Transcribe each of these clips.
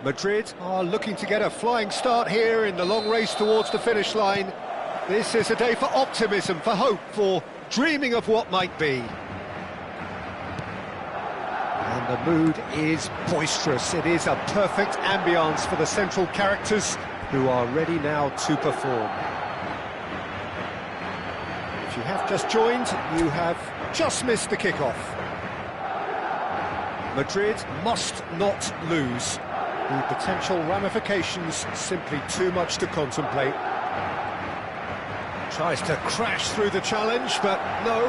Madrid are looking to get a flying start here in the long race towards the finish line. This is a day for optimism, for hope, for dreaming of what might be. And the mood is boisterous. It is a perfect ambience for the central characters who are ready now to perform. If you have just joined, you have just missed the kickoff. Madrid must not lose. The potential ramifications simply too much to contemplate. Tries to crash through the challenge, but no.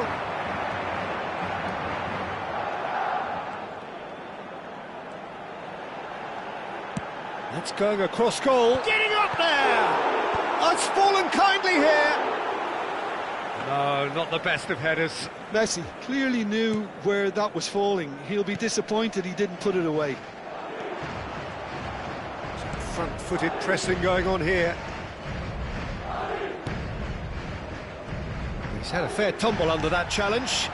That's going across goal. Getting up there! It's fallen kindly here. No, not the best of headers. Messi clearly knew where that was falling. He'll be disappointed he didn't put it away. Front-footed pressing going on here. He's had a fair tumble under that challenge.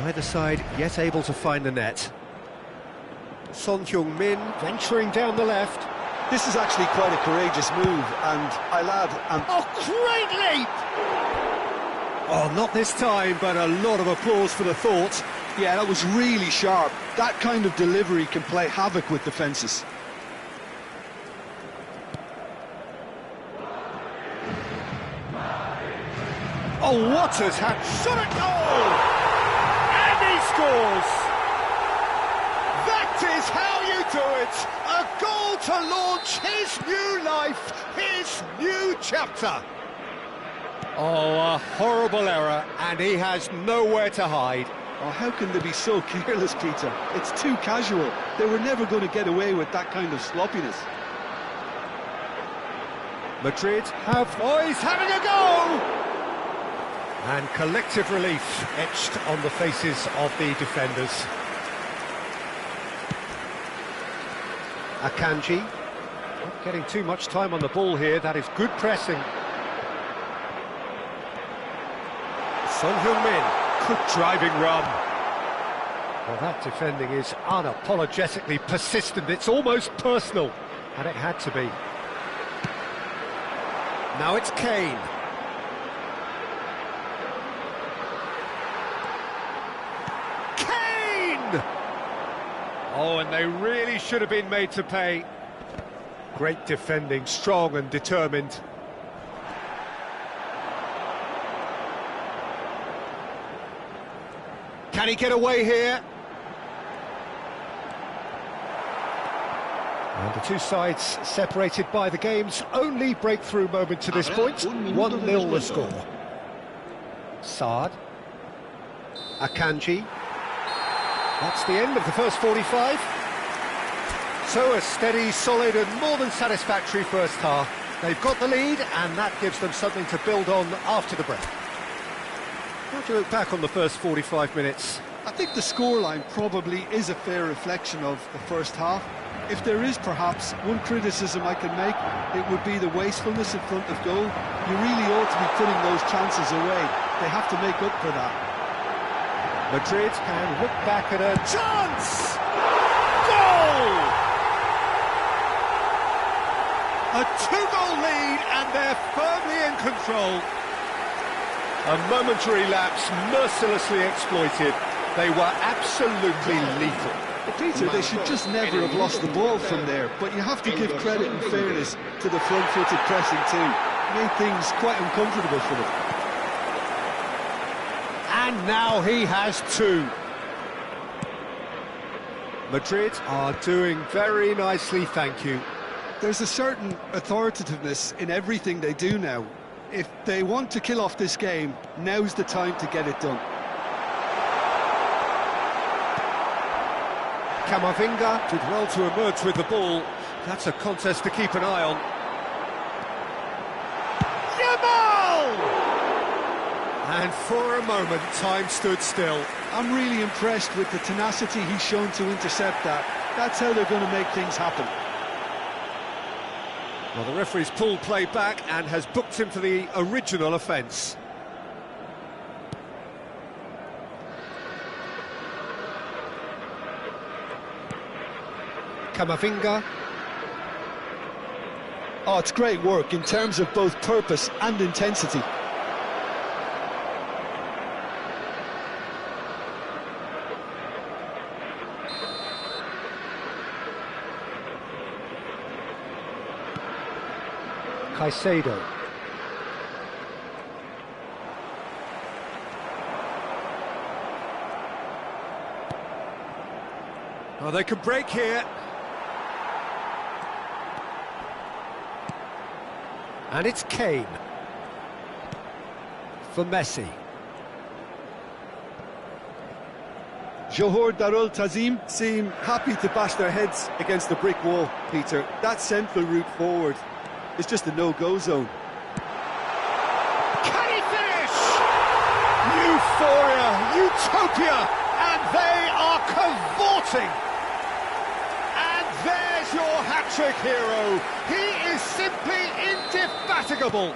Neither side yet able to find the net. Son Heung-min venturing down the left. This is actually quite a courageous move, and I'll add... Oh, great leap! Oh, not this time, but a lot of applause for the thought. Yeah, that was really sharp. That kind of delivery can play havoc with defences. Oh, what has happened? Shot at goal! And he scores! That is how you do it! A goal to launch his new life, his new chapter. Oh, a horrible error, and he has nowhere to hide. Oh, how can they be so careless, Peter? It's too casual. They were never going to get away with that kind of sloppiness. Madrid have... Oh, he's having a go! And collective relief etched on the faces of the defenders. Akanji, not getting too much time on the ball here. That is good pressing. Son Heung-min, good driving run. Well, that defending is unapologetically persistent. It's almost personal, and it had to be. Now it's Kane. Kane! Oh, and they really should have been made to pay. Great defending, strong and determined. Can he get away here? And the two sides separated by the game's only breakthrough moment to this point. 1-0 the score. Saad. Akanji. That's the end of the first 45. So a steady, solid and more than satisfactory first half. They've got the lead and that gives them something to build on after the break. How do you look back on the first 45 minutes? I think the scoreline probably is a fair reflection of the first half. If there is perhaps one criticism I can make, it would be the wastefulness in front of goal. You really ought to be putting those chances away. They have to make up for that. Madrid can look back at a chance! Goal! A two-goal lead and they're firmly in control. A momentary lapse mercilessly exploited. They were absolutely lethal. Peter, they should just never have lost the ball from there, but you have to give credit and fairness to the front-footed pressing too. Made things quite uncomfortable for them. And now he has two. Madrid are doing very nicely, thank you. There's a certain authoritativeness in everything they do now. If they want to kill off this game, now's the time to get it done. Camavinga did well to emerge with the ball. That's a contest to keep an eye on. Yamal! And for a moment, time stood still. I'm really impressed with the tenacity he's shown to intercept that. That's how they're going to make things happen. Well, the referee's pulled play back and has booked him for the original offence. Camavinga. Oh, it's great work in terms of both purpose and intensity. Caicedo. Oh, they could break here. And it's Kane. For Messi. Johor Darul Tazim seem happy to bash their heads against the brick wall, Peter. That central route forward is just a no-go zone. Can he finish? Euphoria, utopia, and they are cavorting. And there's your hat-trick hero. He is simply indefatigable.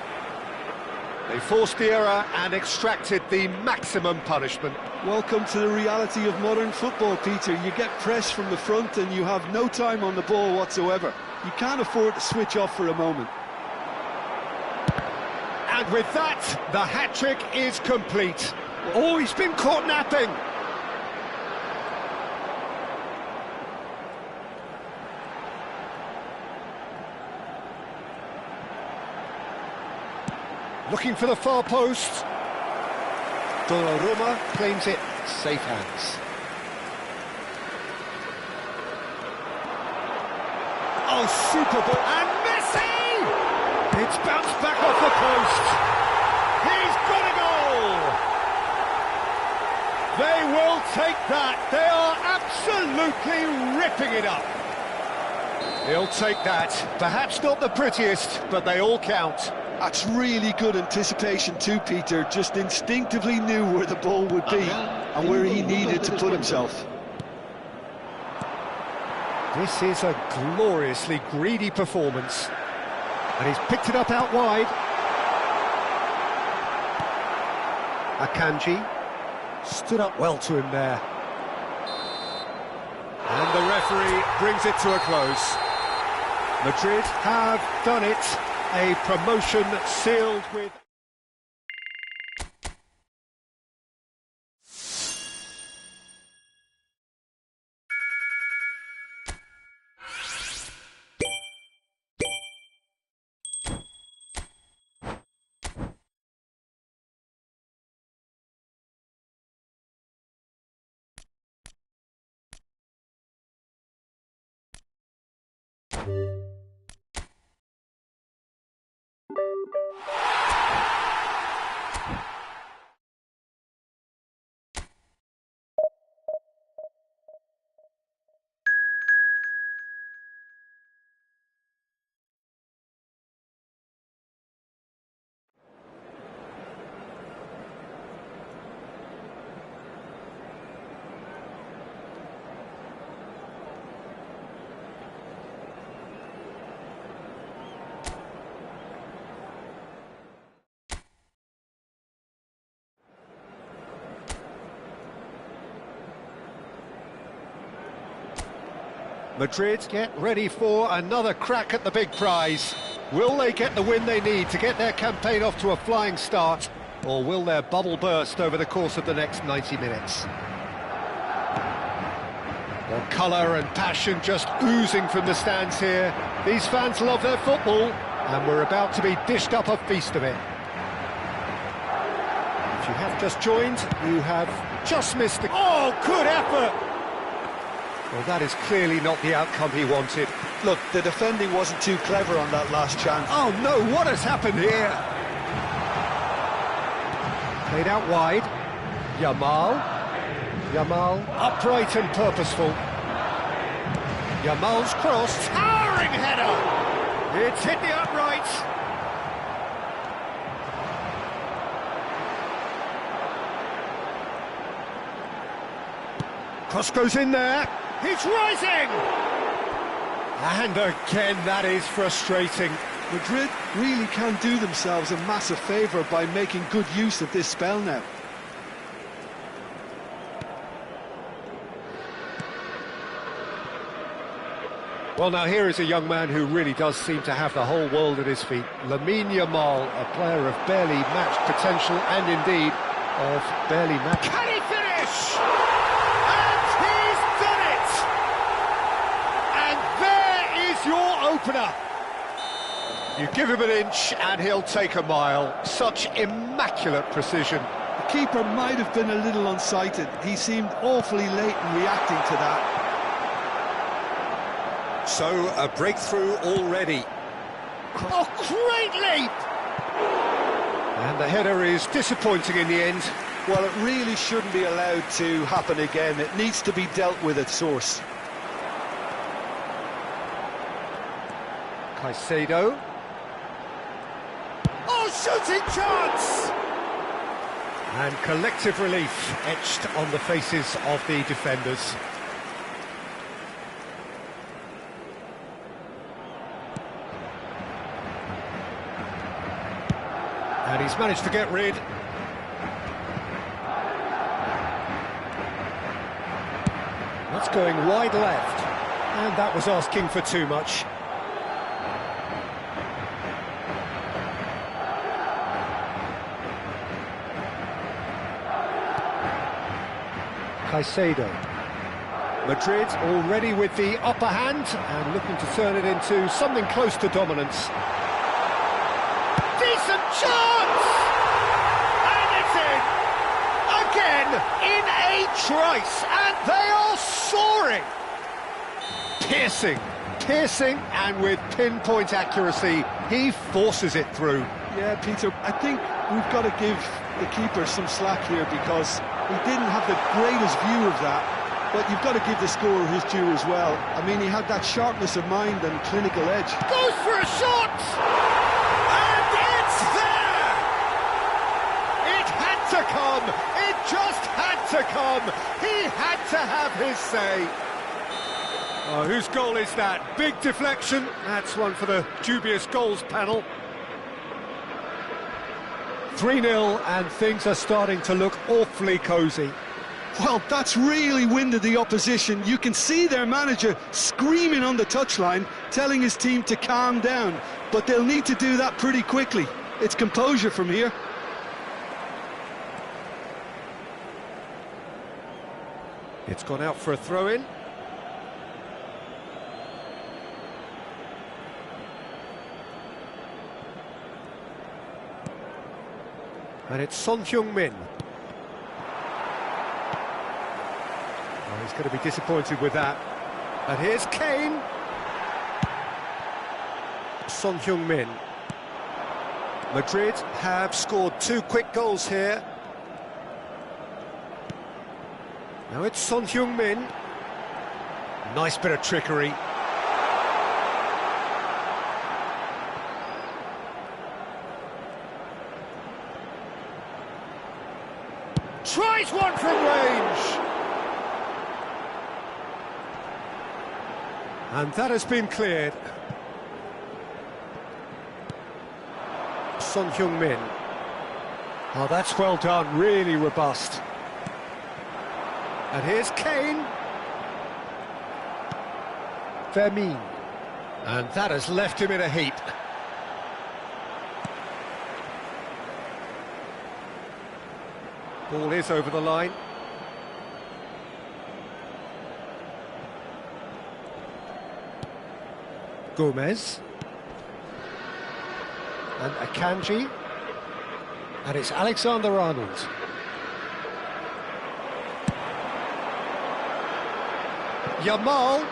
They forced the error and extracted the maximum punishment. Welcome to the reality of modern football, Peter. You get press from the front and you have no time on the ball whatsoever. You can't afford to switch off for a moment. And with that, the hat-trick is complete. Oh, he's been caught napping. Looking for the far post. Donnarumma claims it. Safe hands. Oh, super ball. And Messi! It's bounced back off the post. He's got a goal! They will take that. They are absolutely ripping it up. He'll take that. Perhaps not the prettiest, but they all count. That's really good anticipation too, Peter. Just instinctively knew where the ball would be and where he needed to put himself. This is a gloriously greedy performance. And he's picked it up out wide. Akanji stood up well to him there. And the referee brings it to a close. Madrid have done it. A promotion sealed with... Madrid get ready for another crack at the big prize. Will they get the win they need to get their campaign off to a flying start, or will their bubble burst over the course of the next 90 minutes? Well, colour and passion just oozing from the stands here. These fans love their football, and we're about to be dished up a feast of it. If you have just joined, you have just missed the... Oh, good effort! Well, that is clearly not the outcome he wanted. Look, the defending wasn't too clever on that last chance. Oh no, what has happened here? Played out wide. Yamal, upright and purposeful. Yamal's cross, towering header! It's hit the uprights. Cross goes in there. He's rising! And again, that is frustrating. Madrid really can do themselves a massive favour by making good use of this spell now. Well, now here is a young man who really does seem to have the whole world at his feet. Lamine Yamal, a player of barely matched potential and indeed of barely matched... Can he finish? And he's done it! And there is your opener. You give him an inch and he'll take a mile. Such immaculate precision. The keeper might have been a little unsighted. He seemed awfully late in reacting to that. So, a breakthrough already. Oh, great leap! And the header is disappointing in the end. Well, it really shouldn't be allowed to happen again. It needs to be dealt with at source. Caicedo. Oh, shooting chance! And collective relief etched on the faces of the defenders. And he's managed to get rid. That's going wide left. And that was asking for too much. Caicedo. Madrid already with the upper hand and looking to turn it into something close to dominance. Decent chance! And it's in! Again, in a trice, and they are soaring! Piercing, and with pinpoint accuracy, he forces it through. Yeah, Peter, I think we've got to give the keeper some slack here because he didn't have the greatest view of that, but you've got to give the scorer his due as well. I mean, he had that sharpness of mind and clinical edge. Goes for a shot! And it's there! It had to come! It just had to come! He had to have his say! Oh, whose goal is that? Big deflection. That's one for the dubious goals panel. 3-0, and things are starting to look awfully cosy. Well, that's really winded the opposition. You can see their manager screaming on the touchline, telling his team to calm down. But they'll need to do that pretty quickly. It's composure from here. It's gone out for a throw-in. And it's Son Heung-min. Oh, he's going to be disappointed with that. And here's Kane. Son Heung-min. Madrid have scored 2 quick goals here. Now it's Son Heung-min. Nice bit of trickery. Tries one from range. And that has been cleared. Son Heung-min. Oh, that's well done, really robust. And here's Kane. Vermeer. And that has left him in a heap. Ball is over the line. Gomez. And Akanji. And it's Alexander-Arnold. Yamal.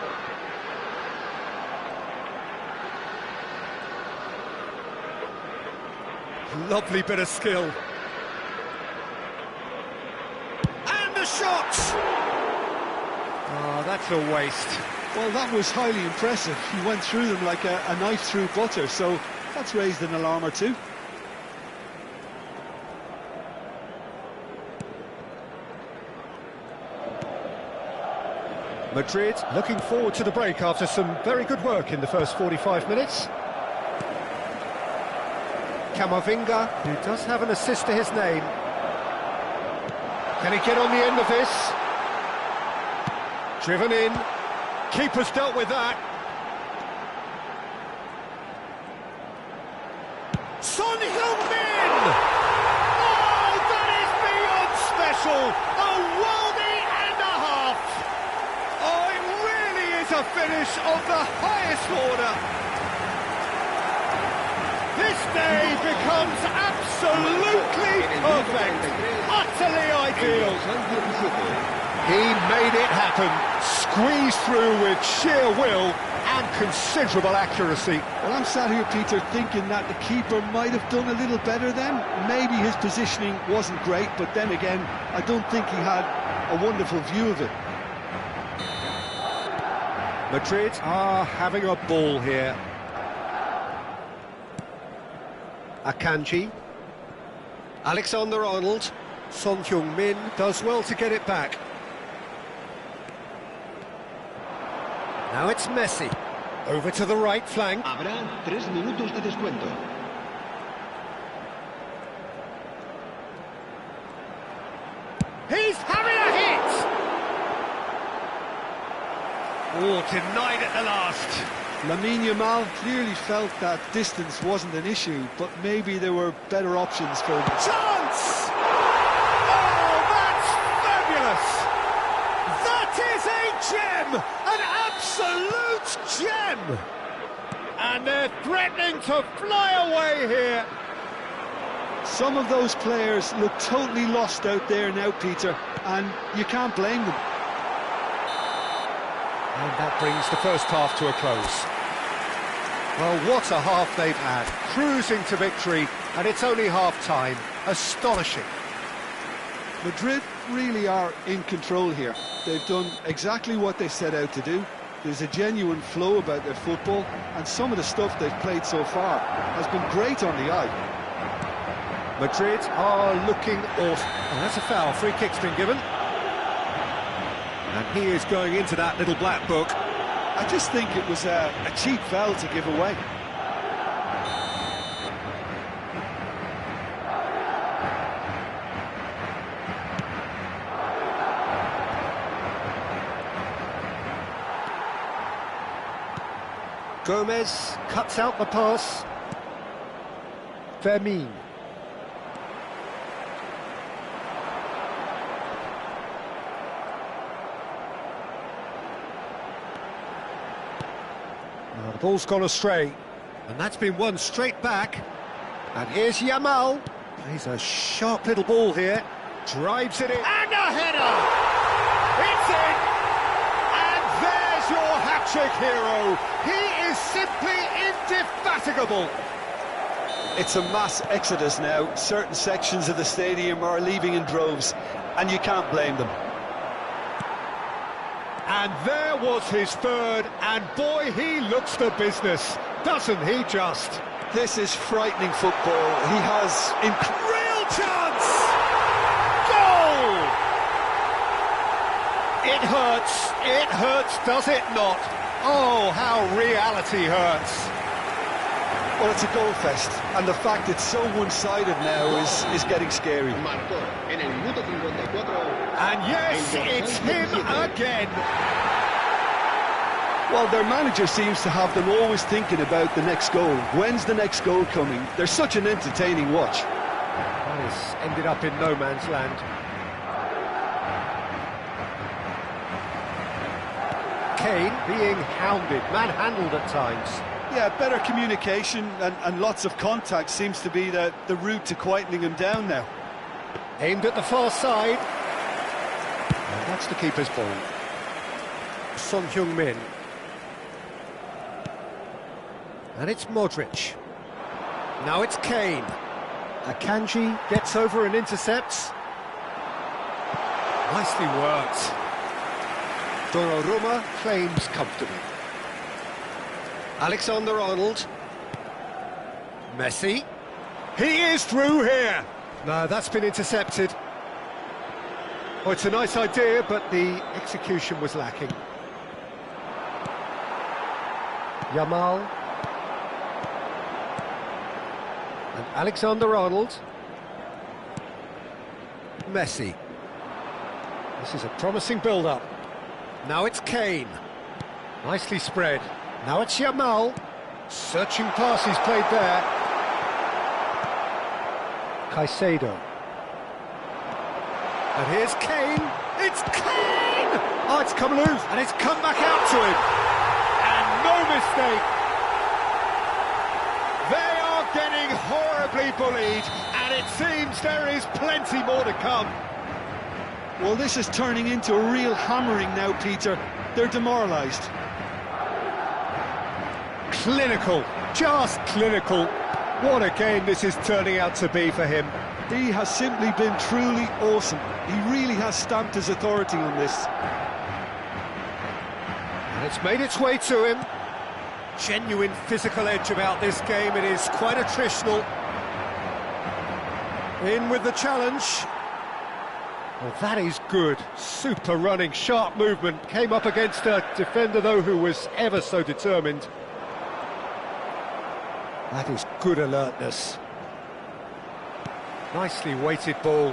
Lovely bit of skill. And the shot! Oh, that's a waste. Well, that was highly impressive. He went through them like a knife through butter, so that's raised an alarm or two. Madrid looking forward to the break after some very good work in the first 45 minutes. Camavinga, who does have an assist to his name. Can he get on the end of this? Driven in. Keeper's dealt with that. Son Heung-min! Oh, that is beyond special! A worldie and a half! Oh, it really is a finish of the highest order! This day becomes absolutely perfect! Utterly ideal! He made it happen, squeezed through with sheer will and considerable accuracy. Well, I'm sat here, Peter, thinking that the keeper might have done a little better then. Maybe his positioning wasn't great, but then again, I don't think he had a wonderful view of it. Madrid are having a ball here. Akanji. Alexander-Arnold. Son Heung-min does well to get it back. Now it's Messi. Over to the right flank. Habrá 3 minutos de descuento. He's having a hit! Oh, denied at the last. Lamine Yamal clearly felt that distance wasn't an issue, but maybe there were better options for him. Chance! Oh, that's fabulous! That is a gem! An absolute gem! And they're threatening to fly away here. Some of those players look totally lost out there now, Peter, and you can't blame them. And that brings the first half to a close. Well, what a half they've had. Cruising to victory, and it's only half-time. Astonishing. Madrid really are in control here. They've done exactly what they set out to do. There's a genuine flow about their football, and some of the stuff they've played so far has been great on the eye. Madrid are looking awesome. Oh, that's a foul. Free kick's been given. And he is going into that little black book. I just think it was a cheap foul to give away. Gomez cuts out the pass. Fermin. Now the ball's gone astray, and that's been won straight back. And here's Yamal. Plays a sharp little ball here. Drives it in. And a header! It's in! And there's your hat-trick hero. He is simply indefatigable. It's a mass exodus now. Certain sections of the stadium are leaving in droves, and you can't blame them. And there was his third, and boy, he looks the business, doesn't he just? This is frightening football. He has Real chance! Goal! It hurts, does it not? Oh, how reality hurts. Well, it's a goal fest, and the fact it's so one-sided now is getting scary. Marcó en el minuto 54. And yes, it's him again. Well, their manager seems to have them always thinking about the next goal. When's the next goal coming? They're such an entertaining watch. This ended up in no man's land. Kane being hounded, manhandled at times. Yeah, better communication and lots of contact seems to be the route to quietening him down now. Aimed at the far side. And that's the keeper's ball. Son Heung-min. And it's Modric. Now it's Kane. Akanji gets over and intercepts. Nicely worked. Donnarumma claims comfortably. Alexander-Arnold. Messi. He is through here. No, that's been intercepted. Oh, it's a nice idea, but the execution was lacking. Yamal. And Alexander-Arnold. Messi. This is a promising build-up. Now it's Kane. Nicely spread. Now it's Yamal. Searching pass he's played there. Caicedo. And here's Kane. It's Kane! Oh, it's come loose, and it's come back out to him. And no mistake. They are getting horribly bullied, and it seems there is plenty more to come. Well, this is turning into a real hammering now, Peter. They're demoralised. Clinical, just clinical. What a game this is turning out to be for him. He has simply been truly awesome. He really has stamped his authority on this. And it's made its way to him. Genuine physical edge about this game. It is quite attritional. In with the challenge. Well, that is good. Super running, sharp movement. Came up against a defender, though, who was ever so determined. That is good alertness. Nicely weighted ball.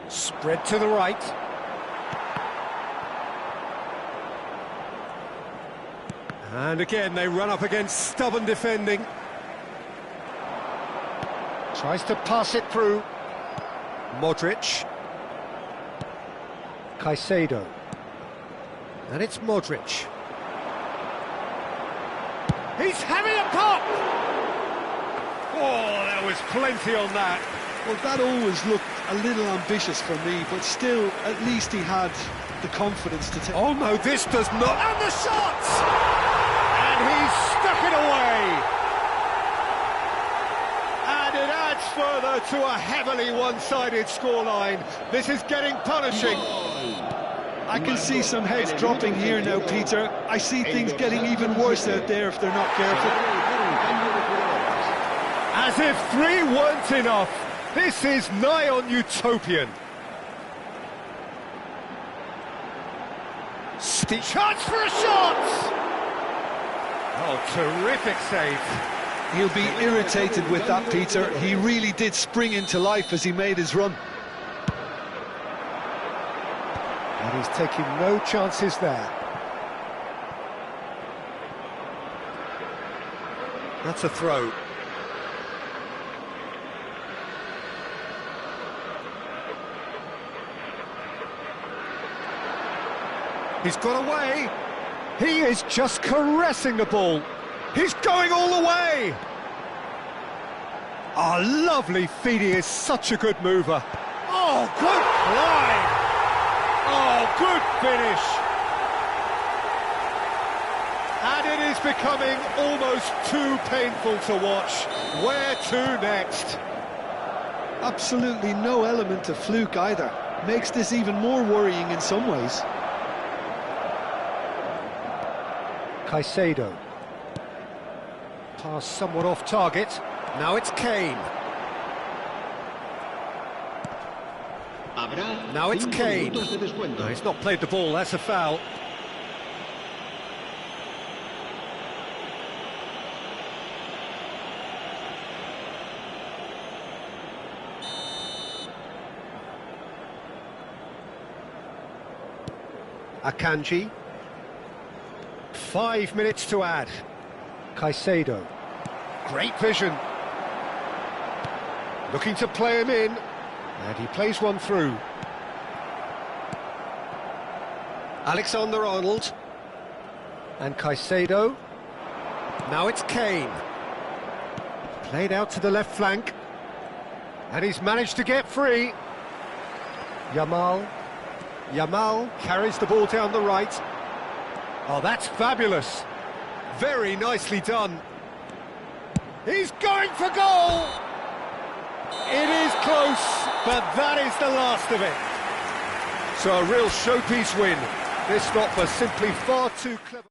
Spread to the right. And again, they run up against stubborn defending. Tries to pass it through. Modric. Caicedo. And it's Modric. He's having a pop! Oh, there was plenty on that. Well, that always looked a little ambitious for me, but still, at least he had the confidence to take... Oh no, this does not... And the shots! And he's stuck it away! And it adds further to a heavily one-sided scoreline. This is getting punishing. I can see some heads dropping here now, Peter. I see things getting even worse out there if they're not careful. As if 3 weren't enough. This is nigh on utopian. Chance for a shot! Oh, terrific save. He'll be irritated with that, Peter. He really did spring into life as he made his run. And he's taking no chances there. That's a throw. He's got away. He is just caressing the ball. He's going all the way. Oh, lovely feed. He is such a good mover. Oh, good climb. Oh, good finish. And it is becoming almost too painful to watch. Where to next? Absolutely no element of fluke either. Makes this even more worrying in some ways. Caicedo. Pass somewhat off target. Now it's Kane. Now it's Kane. No, he's not played the ball, that's a foul. Akanji. 5 minutes to add. Caicedo. Great vision. Looking to play him in. And he plays one through. Alexander-Arnold. And Caicedo. Now it's Kane. Played out to the left flank. And he's managed to get free. Yamal. Yamal carries the ball down the right. Oh, that's fabulous. Very nicely done. He's going for goal! It is close, but that is the last of it. So a real showpiece win. This stop was simply far too clever.